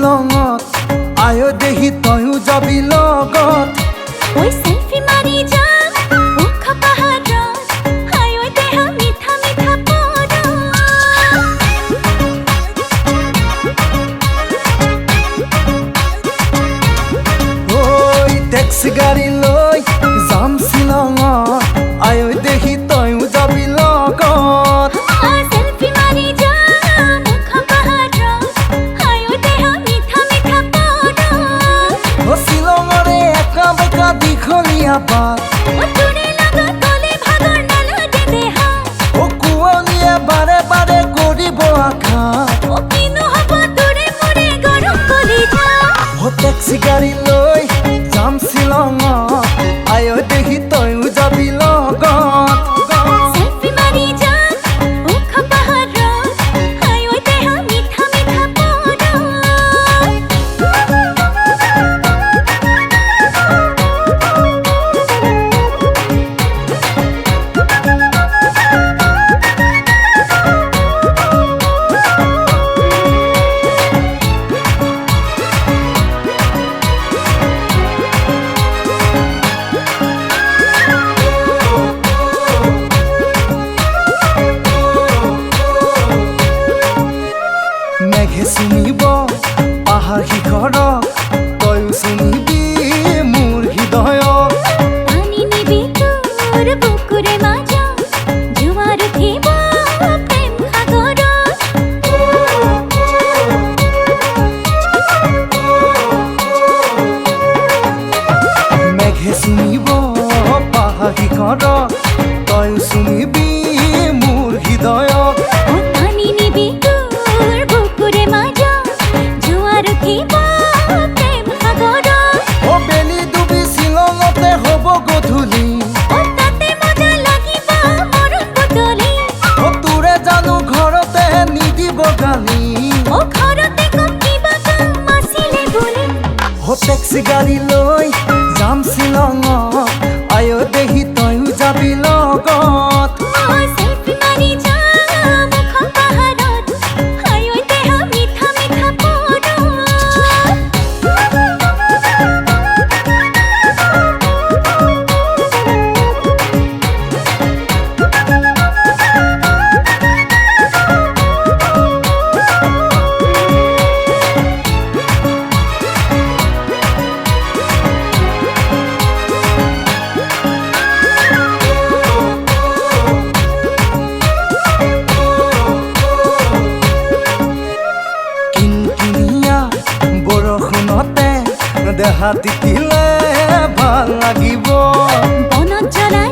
শ্বিলঙত আয় দেহি তয়ো যাবি লগত ওই সেলফি মারি যা মুখ পাহাড় হায় ওই দেহ মিঠা মিঠা পড় ওই ট্যাক্সি গাড়ি লৈ যাম শ্বিলঙত আয় দেহি তয়ো যাবি লগত সেলফি মারি যা মুখ পাহাড় হায় ওই দেহ মিঠা মিঠা পড় ও শ্বিলঙৰে একা বেকা দীঘলীয়া বাট ও তোৰে লগত গলে ভাগৰ নালাগে দেহ ও কুঁৱলীয়ে বাৰে বাৰে কৰিব আঘাত ও কিনো হব তোৰে মোৰে গৰম কলিজা ও ট্যাক্সি গাড়ি লৈ যাম শ্বিলঙত আয় দেহি তয়ো যাবি লগত সেলফি মারি যা মুখ পাহাড় হায় ওই দেহ মিঠা মিঠা পড় মেঘে চুমিব পাহাৰ শিখৰক তয়ো চুমিবি মোৰ হৃদয়ক পানি নিবি তোৰ বুকুৰে মাজা জোয়াৰ উঠিব প্ৰেম সাগৰ মেঘে চুমিব পাহাৰ শিখৰক তয়ো চুমিবি মোৰ হৃদয়ক ও পানি নিবি তোর বুকুরে মাজা জোয়ার উঠিব প্রেম সাগর ও বেলি ডুবি শ্বিলঙতে হ'ব গধূলি ও তাতে মজা লাগিব মরণ বদলি ও তোৰে জানো ঘৰতে নিদিব গালি ও ঘৰতে কম কিবা কাম আছিলে বুলি ও ট্যাক্সি গাড়ি লৈ যাম শ্বিলঙত আয় দেহি তয়ো যাবি লগত ও সেলফি মারি যা মুখ পাহাড়ত হায় ওই দেহ মিঠা মিঠা পড় কিনকিনিয়া বৰষুণতে দেহা তিতিলে ভাল লাগিব বনত জ্বলা